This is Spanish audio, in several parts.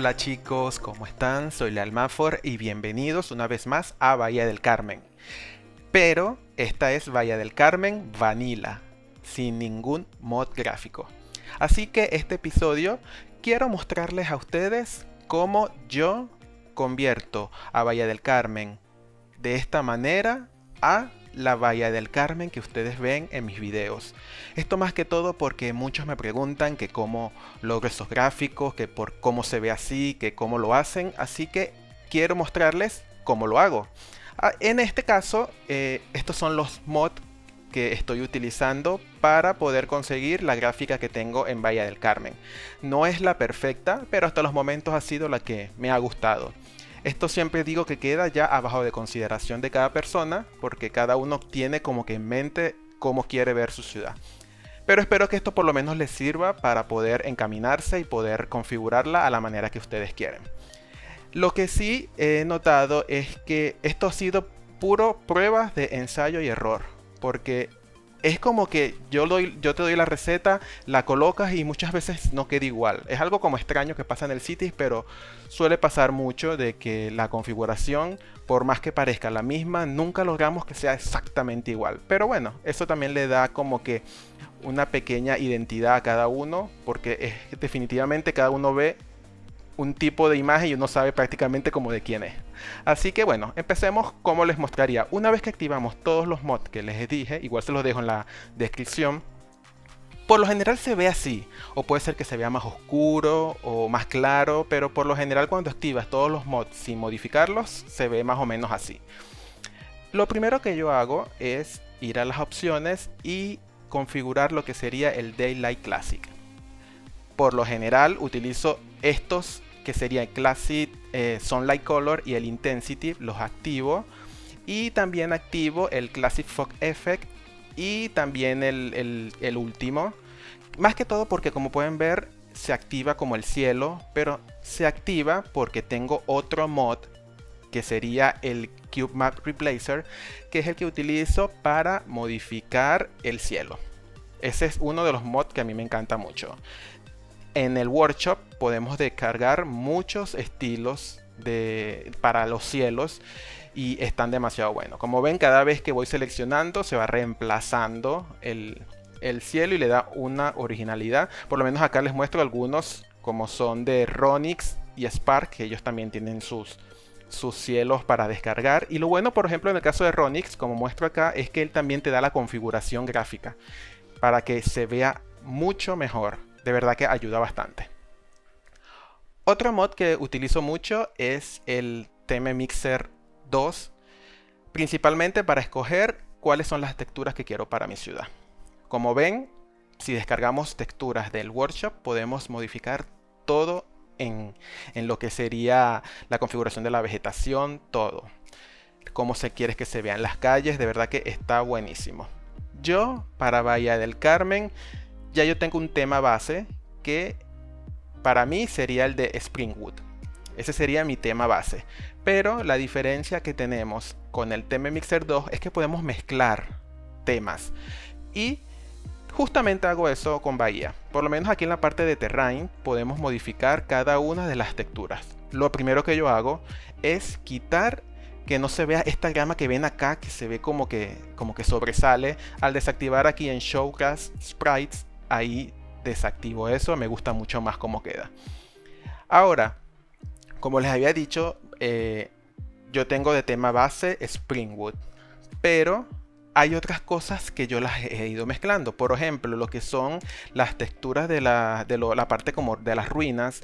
Hola chicos, ¿cómo están? Soy Lealmafor y bienvenidos una vez más a Bahía del Carmen. Pero esta es Bahía del Carmen Vanilla, sin ningún mod gráfico. Así que este episodio quiero mostrarles a ustedes cómo yo convierto a Bahía del Carmen de esta manera a la Bahía del Carmen que ustedes ven en mis videos. Esto más que todo porque muchos me preguntan que cómo logro esos gráficos, que por cómo se ve así, que cómo lo hacen, así que quiero mostrarles cómo lo hago. En este caso, estos son los mods que estoy utilizando para poder conseguir la gráfica que tengo en Bahía del Carmen. No es la perfecta, pero hasta los momentos ha sido la que me ha gustado. Esto siempre digo que queda ya abajo de consideración de cada persona, porque cada uno tiene como que en mente cómo quiere ver su ciudad. Pero espero que esto por lo menos les sirva para poder encaminarse y poder configurarla a la manera que ustedes quieren. Lo que sí he notado es que esto ha sido puro pruebas de ensayo y error, porque es como que yo te doy la receta, la colocas y muchas veces no queda igual. Es algo como extraño que pasa en el Cities, pero suele pasar mucho de que la configuración, por más que parezca la misma, nunca logramos que sea exactamente igual. Pero bueno, eso también le da como que una pequeña identidad a cada uno, porque definitivamente cada uno ve un tipo de imagen y uno sabe prácticamente como de quién es. Así que bueno, empecemos como les mostraría. Una vez que activamos todos los mods que les dije, igual se los dejo en la descripción. Por lo general se ve así, o puede ser que se vea más oscuro o más claro, pero por lo general cuando activas todos los mods sin modificarlos, se ve más o menos así. Lo primero que yo hago es ir a las opciones y configurar lo que sería el Daylight Classic. Por lo general utilizo estos que serían Classic, Sunlight Color y el Intensity, los activo. Y también activo el Classic Fog Effect y también el último. Más que todo porque como pueden ver se activa como el cielo, pero se activa porque tengo otro mod que sería el Cube Map Replacer, que es el que utilizo para modificar el cielo. Ese es uno de los mods que a mí me encanta mucho. En el workshop podemos descargar muchos estilos para los cielos y están demasiado buenos. Como ven, cada vez que voy seleccionando se va reemplazando el cielo y le da una originalidad. Por lo menos acá les muestro algunos como son de Ronix y Spark, que ellos también tienen sus cielos para descargar. Y lo bueno, por ejemplo, en el caso de Ronix, como muestro acá, es que él también te da la configuración gráfica para que se vea mucho mejor. De verdad que ayuda bastante. Otro mod que utilizo mucho es el Theme Mixer 2, principalmente para escoger cuáles son las texturas que quiero para mi ciudad. Como ven, si descargamos texturas del workshop, podemos modificar todo en lo que sería la configuración de la vegetación, todo. Cómo se quiere que se vean las calles, de verdad que está buenísimo. Yo, para Bahía del Carmen, ya yo tengo un tema base que para mí sería el de Springwood. Ese sería mi tema base. Pero la diferencia que tenemos con el Theme Mixer 2 es que podemos mezclar temas. Y justamente hago eso con Bahía. Por lo menos aquí en la parte de Terrain podemos modificar cada una de las texturas. Lo primero que yo hago es quitar que no se vea esta gama que ven acá, que se ve como que sobresale. Al desactivar aquí en Showcast Sprites, ahí desactivo eso, me gusta mucho más cómo queda. Ahora, como les había dicho, yo tengo de tema base Springwood, pero hay otras cosas que yo las he ido mezclando. Por ejemplo, lo que son las texturas de la parte como de las ruinas,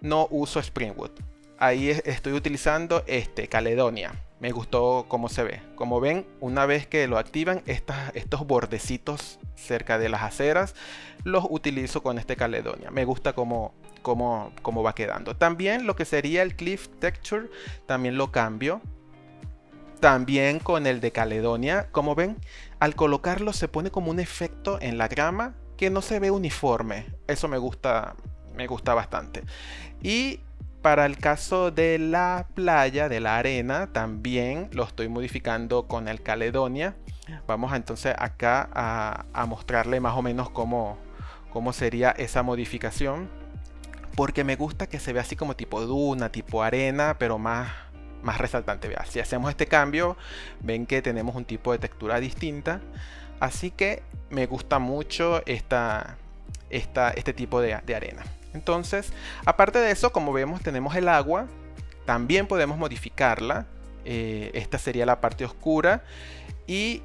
no uso Springwood. Ahí estoy utilizando Caledonia. Me gustó cómo se ve. Como ven, una vez que lo activan, estos bordecitos cerca de las aceras, los utilizo con Caledonia. Me gusta cómo va quedando. También lo que sería el Cliff Texture, también lo cambio. También con el de Caledonia. Como ven, al colocarlo se pone como un efecto en la grama que no se ve uniforme. Eso me gusta bastante. Y para el caso de la playa, de la arena, también lo estoy modificando con el Caledonia. Vamos entonces acá a mostrarle más o menos cómo sería esa modificación. porque me gusta que se vea así como tipo duna, tipo arena, pero más resaltante. Vea, si hacemos este cambio, ven que tenemos un tipo de textura distinta. Así que me gusta mucho este tipo de arena. Entonces, aparte de eso, como vemos, tenemos el agua. También podemos modificarla. Esta sería la parte oscura. Y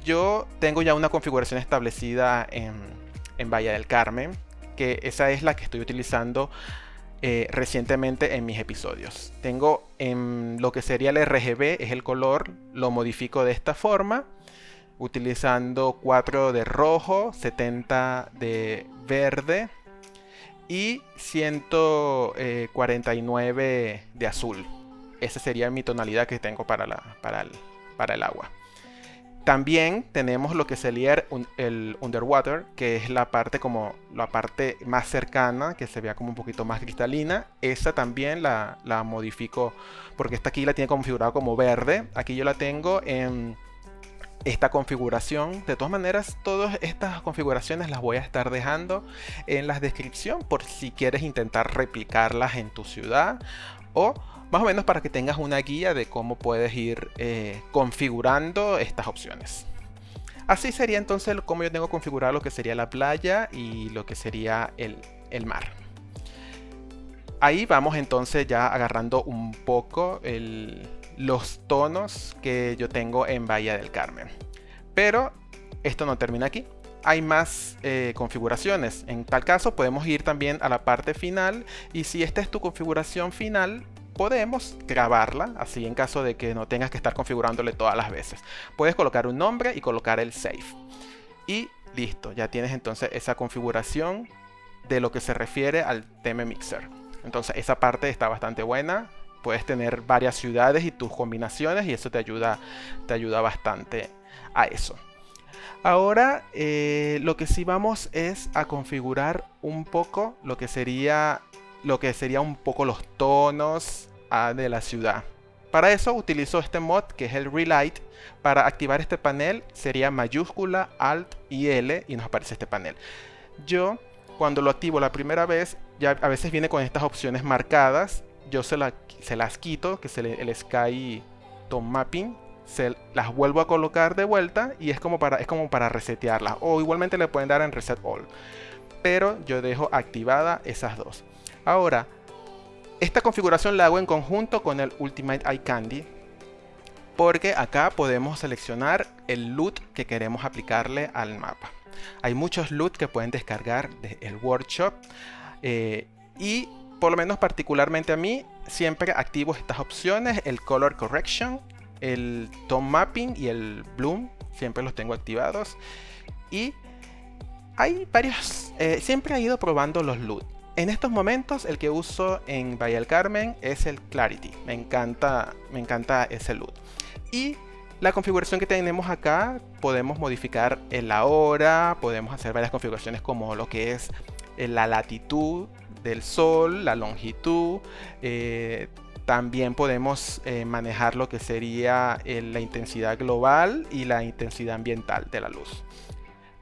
yo tengo ya una configuración establecida en Bahía del Carmen, que esa es la que estoy utilizando recientemente en mis episodios. Tengo en lo que sería el RGB, es el color, lo modifico de esta forma, utilizando 4 de rojo, 70 de verde y 149 de azul. Esa sería mi tonalidad que tengo para el agua. También tenemos lo que sería el underwater, que es la parte más cercana, que se vea como un poquito más cristalina. Esa también la modifico, porque esta aquí la tiene configurada como verde. Aquí yo la tengo en esta configuración. De todas maneras, todas estas configuraciones las voy a estar dejando en la descripción por si quieres intentar replicarlas en tu ciudad, o más o menos para que tengas una guía de cómo puedes ir configurando estas opciones. Así sería entonces como yo tengo configurado lo que sería la playa y lo que sería el mar. Ahí vamos entonces ya agarrando un poco los tonos que yo tengo en Bahía del Carmen. Pero esto no termina aquí. Hay más configuraciones. En tal caso podemos ir también a la parte final, y si esta es tu configuración final, podemos grabarla, así en caso de que no tengas que estar configurándole todas las veces. Puedes colocar un nombre y colocar el save. Y listo, ya tienes entonces esa configuración de lo que se refiere al Theme Mixer. Entonces esa parte está bastante buena. Puedes tener varias ciudades y tus combinaciones, y eso te ayuda bastante a eso. Ahora lo que sí vamos es a configurar un poco lo que sería un poco los tonos de la ciudad. Para eso utilizo este mod que es el Relight. Para activar este panel sería mayúscula, alt y L y nos aparece este panel. Yo cuando lo activo la primera vez, ya a veces viene con estas opciones marcadas. Yo se las quito, que es el Sky Tone Mapping. Las vuelvo a colocar de vuelta y es como para resetearlas. O igualmente le pueden dar en Reset All. Pero yo dejo activada esas dos. Ahora, esta configuración la hago en conjunto con el Ultimate Eye Candy, porque acá podemos seleccionar el loot que queremos aplicarle al mapa. Hay muchos loot que pueden descargar del workshop, y por lo menos particularmente a mí siempre activo estas opciones: el Color Correction, el Tone Mapping y el Bloom. Siempre los tengo activados, y hay varios, siempre he ido probando los loot. En estos momentos el que uso en Bahía del Carmen es el Clarity. Me encanta ese loot. Y la configuración que tenemos acá, podemos modificar la hora, podemos hacer varias configuraciones como lo que es la latitud del sol, la longitud. También podemos manejar lo que sería la intensidad global y la intensidad ambiental de la luz.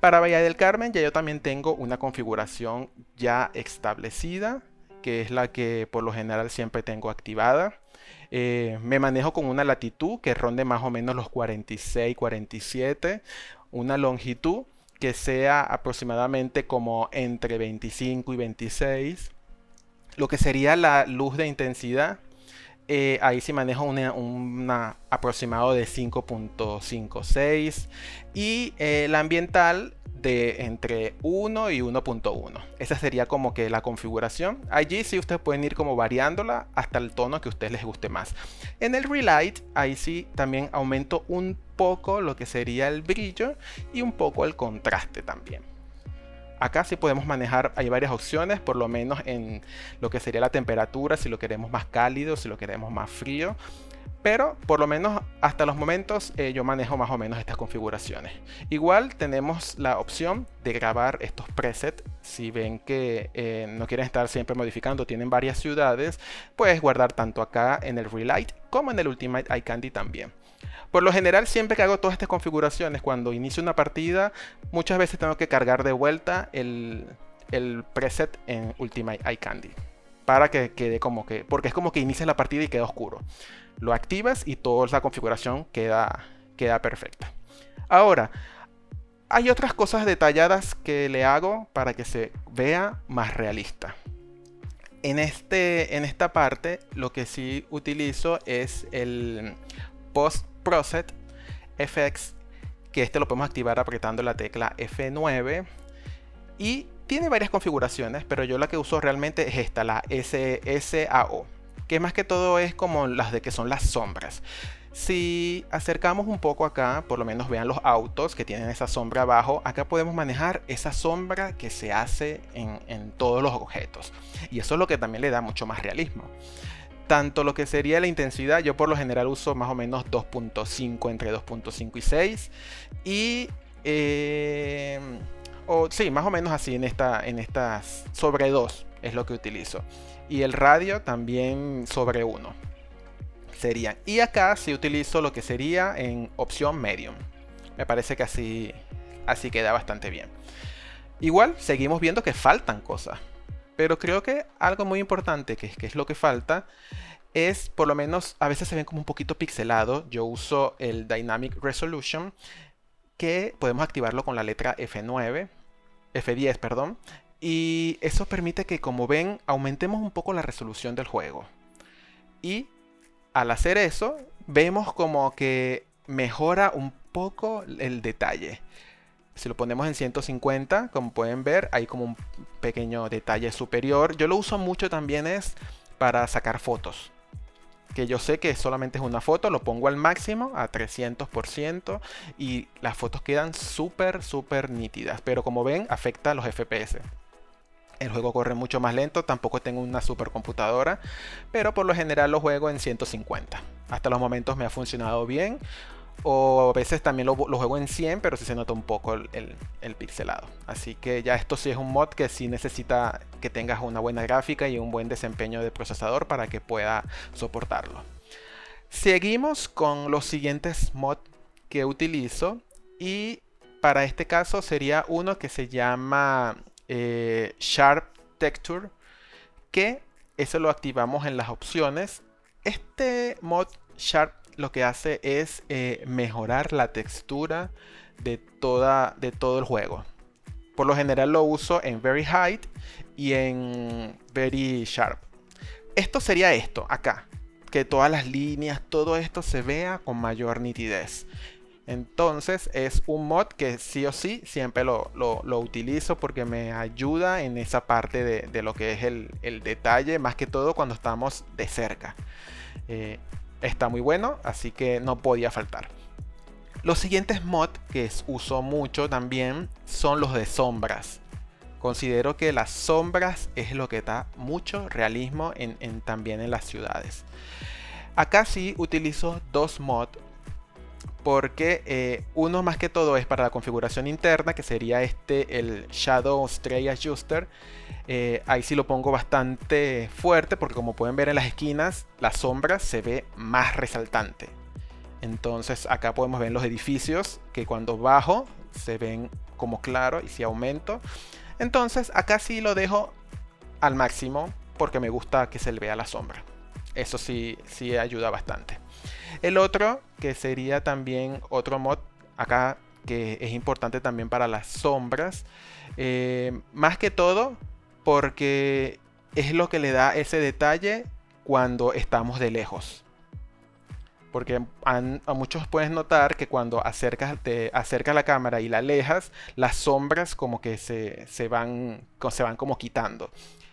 Para Bahía del Carmen ya yo también tengo una configuración ya establecida, que es la que por lo general siempre tengo activada. Me manejo con una latitud que ronde más o menos los 46, 47, una longitud que sea aproximadamente como entre 25 y 26. Lo que sería la luz de intensidad, ahí sí manejo un aproximado de 5.56, y la ambiental de entre 1 y 1.1. Esa sería como que la configuración. Allí sí ustedes pueden ir como variándola hasta el tono que a ustedes les guste más. En el Relight, ahí sí también aumento un poco lo que sería el brillo y un poco el contraste también. Acá sí podemos manejar, hay varias opciones, por lo menos en lo que sería la temperatura, si lo queremos más cálido, si lo queremos más frío. Pero por lo menos hasta los momentos yo manejo más o menos estas configuraciones. Igual tenemos la opción de grabar estos presets. Si ven que no quieren estar siempre modificando, tienen varias ciudades, puedes guardar tanto acá en el Relight como en el Ultimate Eye Candy también. Por lo general, siempre que hago todas estas configuraciones, cuando inicio una partida, muchas veces tengo que cargar de vuelta el el preset en Ultimate Eye Candy. Para que quede como que, porque es como que inicias la partida y queda oscuro. Lo activas y toda la configuración queda perfecta. Ahora, hay otras cosas detalladas que le hago para que se vea más realista. En esta parte lo que sí utilizo es el Post Process FX, que lo podemos activar apretando la tecla F9 y tiene varias configuraciones, pero yo la que uso realmente es esta, la SSAO, que más que todo es como las de que son las sombras. Si acercamos un poco acá, por lo menos vean los autos que tienen esa sombra abajo, acá podemos manejar esa sombra que se hace en todos los objetos. Y eso es lo que también le da mucho más realismo. Tanto lo que sería la intensidad, yo por lo general uso más o menos 2.5, entre 2.5 y 6. Y sí, más o menos así en estas sobre 2 es lo que utilizo. Y el radio también sobre 1 serían. Y acá sí utilizo lo que sería en opción medium. Me parece que así queda bastante bien. Igual seguimos viendo que faltan cosas. Pero creo que algo muy importante que es lo que falta es, por lo menos a veces se ven como un poquito pixelado. Yo uso el Dynamic Resolution, que podemos activarlo con la letra F9, F10, perdón. Y eso permite que, como ven, aumentemos un poco la resolución del juego. Y al hacer eso, vemos como que mejora un poco el detalle. Si lo ponemos en 150, como pueden ver, hay como un pequeño detalle superior. Yo lo uso mucho también es para sacar fotos. Que yo sé que solamente es una foto, lo pongo al máximo, a 300%, y las fotos quedan súper nítidas. Pero como ven, afecta a los FPS. El juego corre mucho más lento, tampoco tengo una supercomputadora, pero por lo general lo juego en 150. Hasta los momentos me ha funcionado bien, o a veces también lo juego en 100, pero sí se nota un poco el pixelado. Así que ya esto sí es un mod que sí necesita que tengas una buena gráfica y un buen desempeño de procesador para que pueda soportarlo. Seguimos con los siguientes mods que utilizo, y para este caso sería uno que se llama Sharp Texture, que eso lo activamos en las opciones. Este mod Sharp lo que hace es mejorar la textura de todo el juego. Por lo general lo uso en Very High y en Very Sharp. Esto sería esto acá, que todas las líneas, todo esto se vea con mayor nitidez. Entonces es un mod que sí o sí siempre lo utilizo porque me ayuda en esa parte de lo que es el detalle, más que todo cuando estamos de cerca. Está muy bueno, así que no podía faltar. Los siguientes mods que uso mucho también son los de sombras. Considero que las sombras es lo que da mucho realismo también en las ciudades. Acá sí utilizo dos mods, porque uno más que todo es para la configuración interna, que sería el Shadow Stray Adjuster. Ahí sí lo pongo bastante fuerte, porque como pueden ver en las esquinas, la sombra se ve más resaltante. Entonces acá podemos ver los edificios que cuando bajo se ven como claro, y si aumento, entonces acá sí lo dejo al máximo porque me gusta que se le vea la sombra. Eso sí ayuda bastante. El otro, que sería también otro mod acá que es importante también para las sombras, más que todo porque es lo que le da ese detalle cuando estamos de lejos. Porque a muchos puedes notar que cuando acercas la cámara y la alejas, las sombras como que se van como quitando.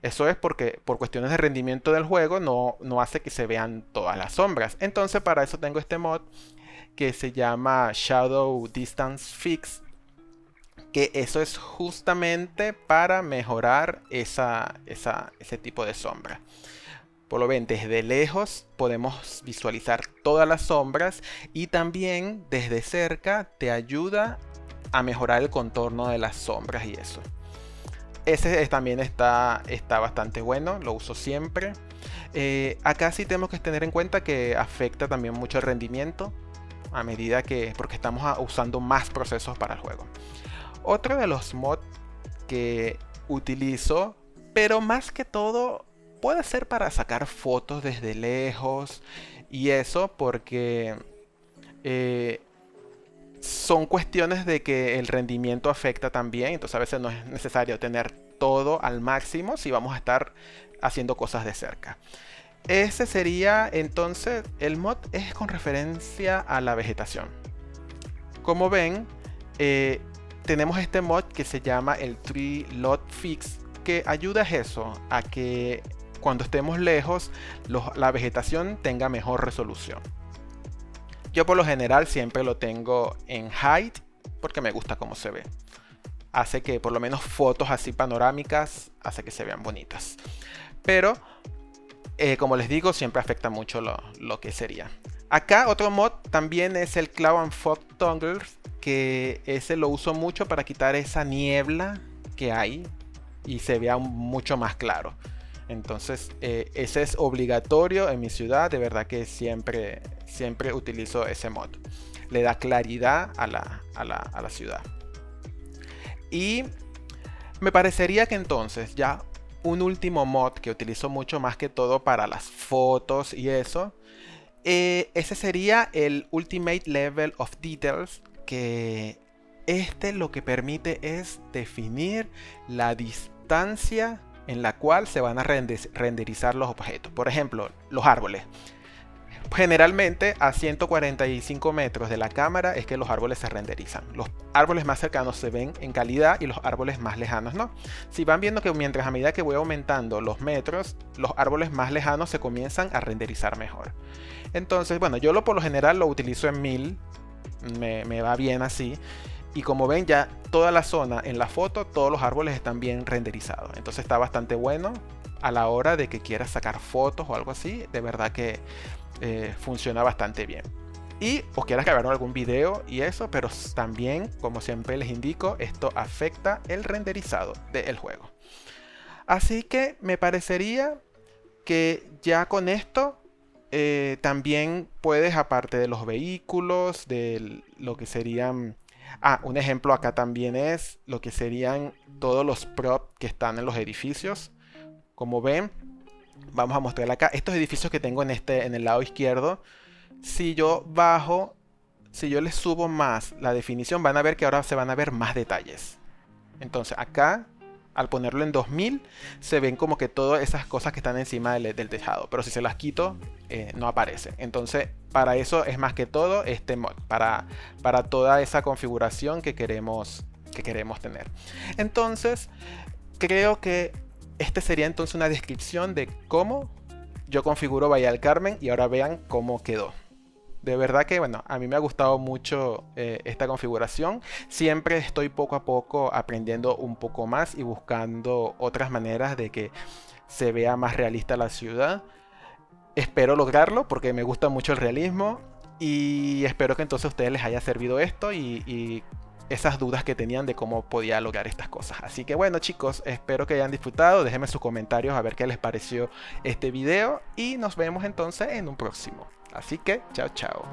Eso es porque por cuestiones de rendimiento del juego no hace que se vean todas las sombras. Entonces para eso tengo este mod que se llama Shadow Distance Fix, que eso es justamente para mejorar ese tipo de sombra. Por lo ven, desde lejos podemos visualizar todas las sombras, y también desde cerca te ayuda a mejorar el contorno de las sombras y eso. Ese también está bastante bueno, lo uso siempre. Acá sí tenemos que tener en cuenta que afecta también mucho el rendimiento a medida porque estamos usando más procesos para el juego. Otro de los mods que utilizo, pero más que todo puede ser para sacar fotos desde lejos y eso porque eh, son cuestiones de que el rendimiento afecta también, entonces a veces no es necesario tener todo al máximo si vamos a estar haciendo cosas de cerca. Ese sería entonces, el mod es con referencia a la vegetación. Como ven, tenemos este mod que se llama el Tree Lot Fix, que ayuda a eso, a que cuando estemos lejos la vegetación tenga mejor resolución. Yo por lo general siempre lo tengo en height porque me gusta cómo se ve. Hace que por lo menos fotos así panorámicas, hace que se vean bonitas. Pero como les digo, siempre afecta mucho lo que sería. Acá otro mod también es el Cloud and Fog Toggle, que ese lo uso mucho para quitar esa niebla que hay y se vea mucho más claro. Entonces ese es obligatorio en mi ciudad, de verdad que siempre utilizo ese mod. Le da claridad a la ciudad. Y me parecería que entonces ya un último mod que utilizo mucho más que todo para las fotos y eso, ese sería el Ultimate Level of Details, que lo que permite es definir la distancia en la cual se van a renderizar los objetos. Por ejemplo, los árboles. Generalmente a 145 metros de la cámara es que los árboles se renderizan. Los árboles más cercanos se ven en calidad y los árboles más lejanos no. Si van viendo que mientras a medida que voy aumentando los metros, los árboles más lejanos se comienzan a renderizar mejor. Entonces, bueno, yo por lo general lo utilizo en 1000. Me va bien así. Y como ven ya toda la zona en la foto, todos los árboles están bien renderizados. Entonces está bastante bueno a la hora de que quieras sacar fotos o algo así. De verdad que funciona bastante bien. Y o quieras grabar algún video y eso, pero también, como siempre les indico, esto afecta el renderizado del juego. Así que me parecería que ya con esto también puedes, aparte de los vehículos, de lo que serían... un ejemplo acá también es lo que serían todos los props que están en los edificios. Como ven, vamos a mostrar acá estos edificios que tengo en el lado izquierdo. Si yo bajo, si yo les subo más la definición, van a ver que ahora se van a ver más detalles. Entonces acá, al ponerlo en 2000, se ven como que todas esas cosas que están encima del tejado. Pero si se las quito, no aparece. Entonces para eso es más que todo este mod, para toda esa configuración que queremos tener. Entonces creo que este sería entonces una descripción de cómo yo configuro Bahía del Carmen y ahora vean cómo quedó. De verdad que bueno, a mí me ha gustado mucho esta configuración. Siempre estoy poco a poco aprendiendo un poco más y buscando otras maneras de que se vea más realista la ciudad. Espero lograrlo porque me gusta mucho el realismo y espero que entonces a ustedes les haya servido esto y esas dudas que tenían de cómo podía lograr estas cosas. Así que bueno chicos, espero que hayan disfrutado. Déjenme sus comentarios a ver qué les pareció este video y nos vemos entonces en un próximo. Así que chao chao.